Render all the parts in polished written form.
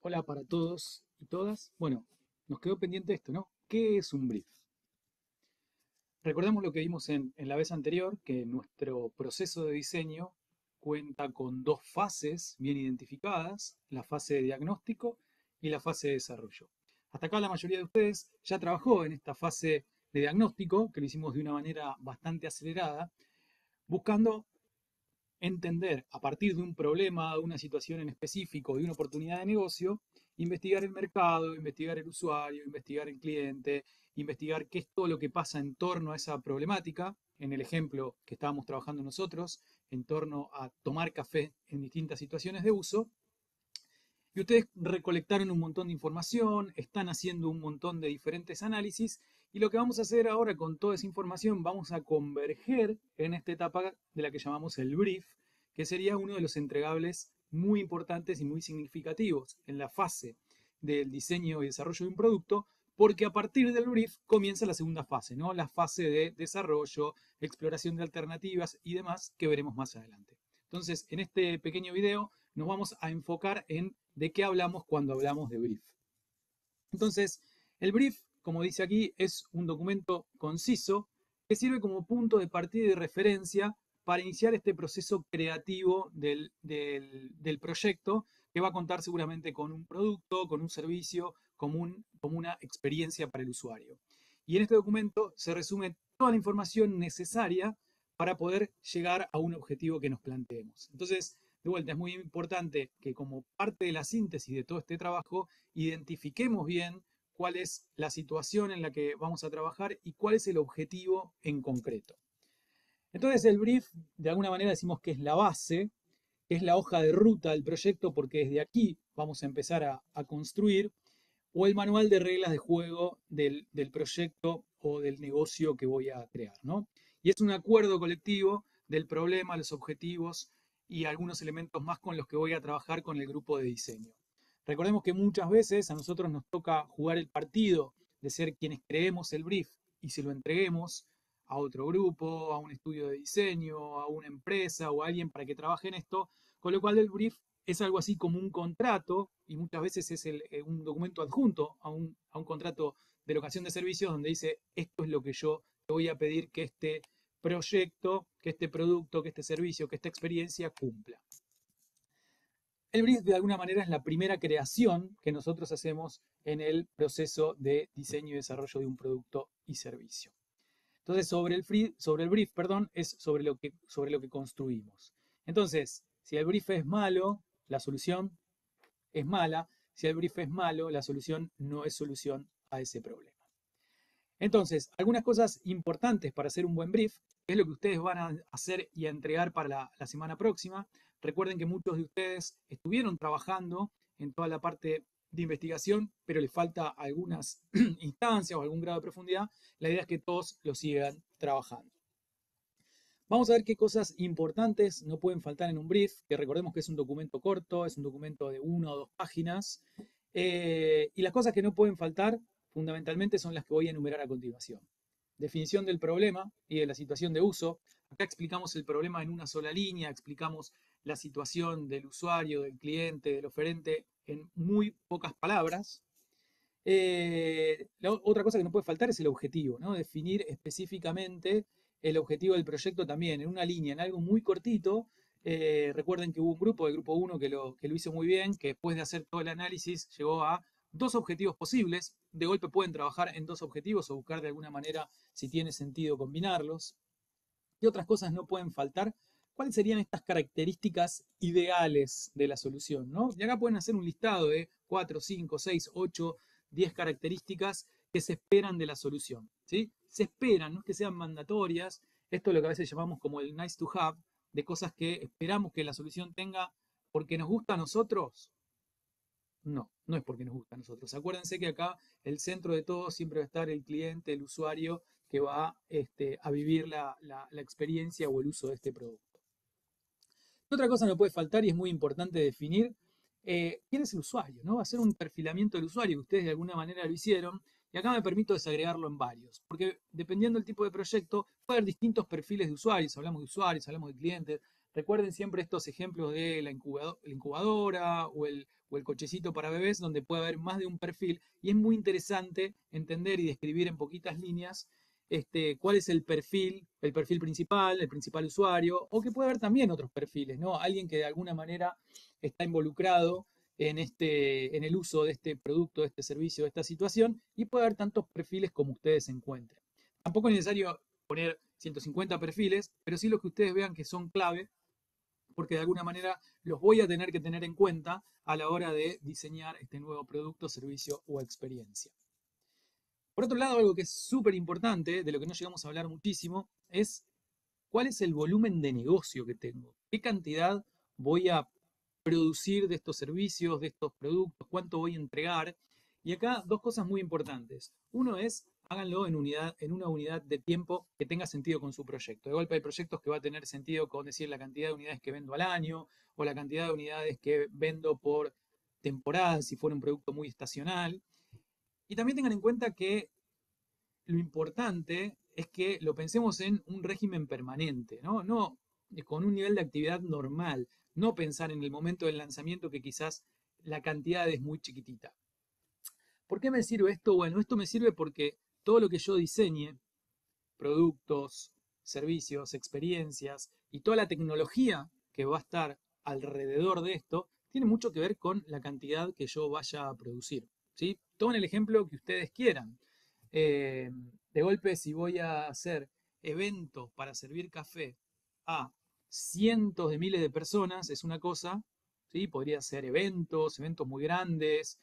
Hola para todos y todas. Bueno, nos quedó pendiente esto, ¿no? ¿Qué es un brief? Recordemos lo que vimos en la vez anterior, que nuestro proceso de diseño cuenta con dos fases bien identificadas, la fase de diagnóstico y la fase de desarrollo. Hasta acá la mayoría de ustedes ya trabajó en esta fase de diagnóstico, que lo hicimos de una manera bastante acelerada, buscando entender a partir de un problema, de una situación en específico, de una oportunidad de negocio, investigar el mercado, investigar el usuario, investigar el cliente, investigar qué es todo lo que pasa en torno a esa problemática, en el ejemplo que estábamos trabajando nosotros, en torno a tomar café en distintas situaciones de uso. Y ustedes recolectaron un montón de información, están haciendo un montón de diferentes análisis y lo que vamos a hacer ahora con toda esa información, vamos a converger en esta etapa de la que llamamos el brief, que sería uno de los entregables muy importantes y muy significativos en la fase del diseño y desarrollo de un producto, porque a partir del brief comienza la segunda fase, ¿no? La fase de desarrollo, exploración de alternativas y demás que veremos más adelante. Entonces, en este pequeño video nos vamos a enfocar en de qué hablamos cuando hablamos de brief. Entonces, el brief, como dice aquí, es un documento conciso que sirve como punto de partida y referencia para iniciar este proceso creativo del proyecto, que va a contar seguramente con un producto, con un servicio, como una experiencia para el usuario. Y en este documento se resume toda la información necesaria para poder llegar a un objetivo que nos planteemos. Entonces, de vuelta, es muy importante que como parte de la síntesis de todo este trabajo, identifiquemos bien cuál es la situación en la que vamos a trabajar y cuál es el objetivo en concreto. Entonces el brief, de alguna manera decimos que es la base, que es la hoja de ruta del proyecto, porque desde aquí vamos a empezar a construir, o el manual de reglas de juego del proyecto o del negocio que voy a crear, ¿no? Y es un acuerdo colectivo del problema, los objetivos y algunos elementos más con los que voy a trabajar con el grupo de diseño. Recordemos que muchas veces a nosotros nos toca jugar el partido de ser quienes creemos el brief y se lo entreguemos a otro grupo, a un estudio de diseño, a una empresa o a alguien para que trabaje en esto, con lo cual el brief es algo así como un contrato y muchas veces es un documento adjunto a un contrato de locación de servicios donde dice esto es lo que yo te voy a pedir que este proyecto, que este producto, que este servicio, que esta experiencia cumpla. El brief de alguna manera es la primera creación que nosotros hacemos en el proceso de diseño y desarrollo de un producto y servicio. Entonces, sobre el brief, perdón, es sobre lo que construimos. Entonces, si el brief es malo, la solución es mala. Si el brief es malo, la solución no es solución a ese problema. Entonces, algunas cosas importantes para hacer un buen brief, que es lo que ustedes van a hacer y a entregar para la semana próxima. Recuerden que muchos de ustedes estuvieron trabajando en toda la parte de investigación, pero les falta algunas instancias o algún grado de profundidad. La idea es que todos lo sigan trabajando. Vamos a ver qué cosas importantes no pueden faltar en un brief, que recordemos que es un documento corto, es un documento de 1 o 2 páginas. Y las cosas que no pueden faltar, fundamentalmente, son las que voy a enumerar a continuación. Definición del problema y de la situación de uso. Acá explicamos el problema en una sola línea, explicamos la situación del usuario, del cliente, del oferente en muy pocas palabras. Otra cosa que no puede faltar es el objetivo, ¿no? Definir específicamente el objetivo del proyecto también en una línea, en algo muy cortito. Recuerden que hubo un grupo, el grupo 1, que lo hizo muy bien, que después de hacer todo el análisis llegó a 2 objetivos posibles. De golpe pueden trabajar en 2 objetivos o buscar de alguna manera si tiene sentido combinarlos. ¿Qué otras cosas no pueden faltar? ¿Cuáles serían estas características ideales de la solución, ¿no? Y acá pueden hacer un listado de 4, 5, 6, 8, 10 características que se esperan de la solución, ¿sí? Se esperan, no es que sean mandatorias. Esto es lo que a veces llamamos como el nice to have, de cosas que esperamos que la solución tenga porque nos gusta a nosotros. No, no es porque nos gusta a nosotros. Acuérdense que acá el centro de todo siempre va a estar el cliente, el usuario que va a vivir la experiencia o el uso de este producto. Otra cosa no puede faltar y es muy importante definir quién es el usuario, ¿no? Hacer un perfilamiento del usuario, que ustedes de alguna manera lo hicieron, y acá me permito desagregarlo en varios, porque dependiendo del tipo de proyecto, puede haber distintos perfiles de usuarios, hablamos de clientes. Recuerden siempre estos ejemplos de la incubadora o o el cochecito para bebés, donde puede haber más de un perfil, y es muy interesante entender y describir en poquitas líneas cuál es el perfil principal, el principal usuario, o que puede haber también otros perfiles, ¿no? Alguien que de alguna manera está involucrado en el uso de este producto, de este servicio, de esta situación, y puede haber tantos perfiles como ustedes encuentren. Tampoco es necesario poner 150 perfiles, pero sí los que ustedes vean que son clave, porque de alguna manera los voy a tener que tener en cuenta a la hora de diseñar este nuevo producto, servicio o experiencia. Por otro lado, algo que es súper importante, de lo que no llegamos a hablar muchísimo, es cuál es el volumen de negocio que tengo. ¿Qué cantidad voy a producir de estos servicios, de estos productos? ¿Cuánto voy a entregar? Y acá dos cosas muy importantes. Uno es, háganlo en una unidad de tiempo que tenga sentido con su proyecto. De golpe hay proyectos que va a tener sentido con decir la cantidad de unidades que vendo al año o la cantidad de unidades que vendo por temporada, si fuera un producto muy estacional. Y también tengan en cuenta que lo importante es que lo pensemos en un régimen permanente, ¿no? No con un nivel de actividad normal, no pensar en el momento del lanzamiento que quizás la cantidad es muy chiquitita. ¿Por qué me sirve esto? Bueno, esto me sirve porque todo lo que yo diseñe, productos, servicios, experiencias y toda la tecnología que va a estar alrededor de esto, tiene mucho que ver con la cantidad que yo vaya a producir, ¿sí? Tomen el ejemplo que ustedes quieran. De golpe, si voy a hacer eventos para servir café a cientos de miles de personas, es una cosa, ¿sí? Podría ser eventos muy grandes,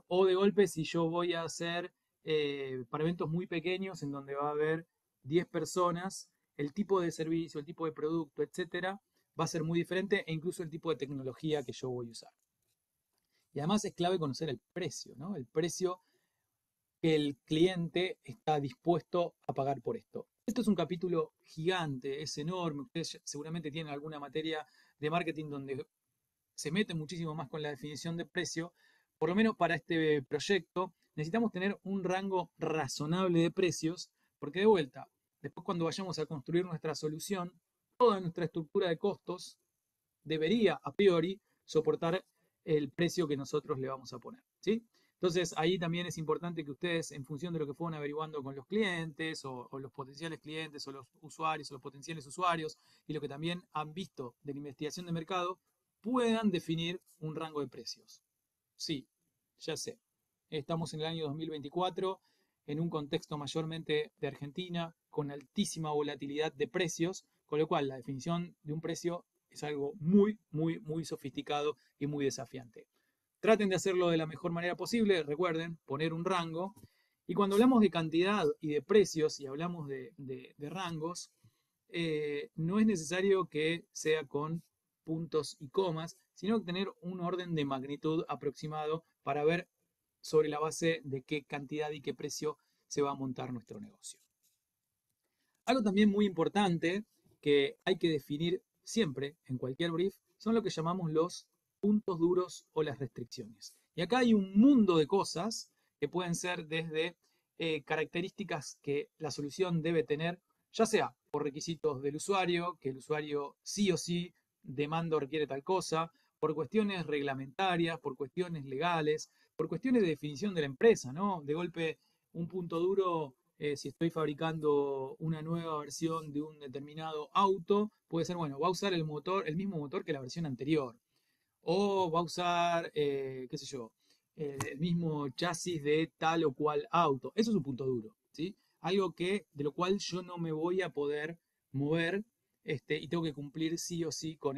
o de golpe, si yo voy a hacer para eventos muy pequeños en donde va a haber 10 personas, el tipo de servicio, el tipo de producto, etcétera, va a ser muy diferente e incluso el tipo de tecnología que yo voy a usar. Y además es clave conocer el precio, ¿no? El precio que el cliente está dispuesto a pagar por esto. Esto es un capítulo gigante, es enorme. Ustedes seguramente tienen alguna materia de marketing donde se mete muchísimo más con la definición de precio. Por lo menos para este proyecto necesitamos tener un rango razonable de precios, porque de vuelta, después cuando vayamos a construir nuestra solución, toda nuestra estructura de costos debería a priori soportar el precio que nosotros le vamos a poner, ¿sí? Entonces ahí también es importante que ustedes, en función de lo que fueron averiguando con los clientes o los potenciales clientes o los usuarios o los potenciales usuarios y lo que también han visto de la investigación de mercado, puedan definir un rango de precios. Sí, ya sé. Estamos en el año 2024, en un contexto mayormente de Argentina, con altísima volatilidad de precios, con lo cual la definición de un precio es algo muy sofisticado y muy desafiante. Traten de hacerlo de la mejor manera posible, recuerden, poner un rango. Y cuando hablamos de cantidad y de precios y hablamos de rangos, no es necesario que sea con puntos y comas, sino tener un orden de magnitud aproximado para ver sobre la base de qué cantidad y qué precio se va a montar nuestro negocio. Algo también muy importante que hay que definir siempre en cualquier brief son lo que llamamos los puntos duros o las restricciones. Y acá hay un mundo de cosas que pueden ser desde características que la solución debe tener, ya sea por requisitos del usuario, que el usuario sí o sí demanda o requiere tal cosa, por cuestiones reglamentarias, por cuestiones legales, por cuestiones de definición de la empresa, ¿no? De golpe, un punto duro, si estoy fabricando una nueva versión de un determinado auto, puede ser, bueno, va a usar el motor, el mismo motor que la versión anterior. O va a usar, qué sé yo, el mismo chasis de tal o cual auto. Eso es un punto duro, ¿sí? Algo de lo cual yo no me voy a poder mover y tengo que cumplir sí o sí con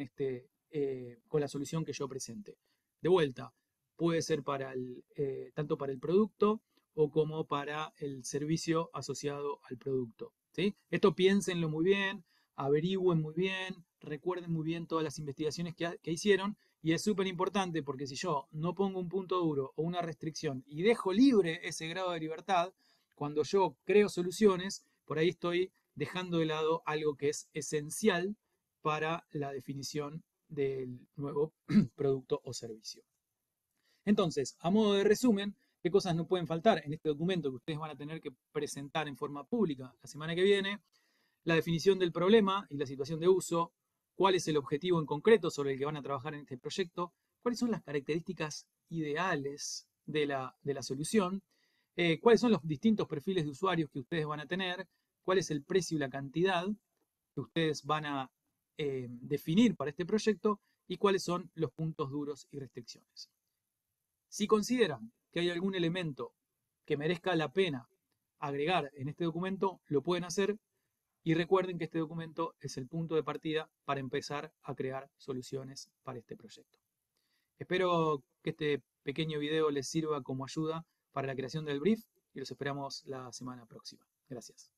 la solución que yo presente. De vuelta, puede ser tanto para el producto o como para el servicio asociado al producto, ¿sí? Esto piénsenlo muy bien, averigüen muy bien, recuerden muy bien todas las investigaciones que hicieron. Y es súper importante porque si yo no pongo un punto duro o una restricción y dejo libre ese grado de libertad, cuando yo creo soluciones, por ahí estoy dejando de lado algo que es esencial para la definición del nuevo producto o servicio. Entonces, a modo de resumen, ¿qué cosas no pueden faltar en este documento que ustedes van a tener que presentar en forma pública la semana que viene? La definición del problema y la situación de uso, cuál es el objetivo en concreto sobre el que van a trabajar en este proyecto, cuáles son las características ideales de la solución, cuáles son los distintos perfiles de usuarios que ustedes van a tener, cuál es el precio y la cantidad que ustedes van a definir para este proyecto y cuáles son los puntos duros y restricciones. Si consideran que hay algún elemento que merezca la pena agregar en este documento, lo pueden hacer y recuerden que este documento es el punto de partida para empezar a crear soluciones para este proyecto. Espero que este pequeño video les sirva como ayuda para la creación del brief y los esperamos la semana próxima. Gracias.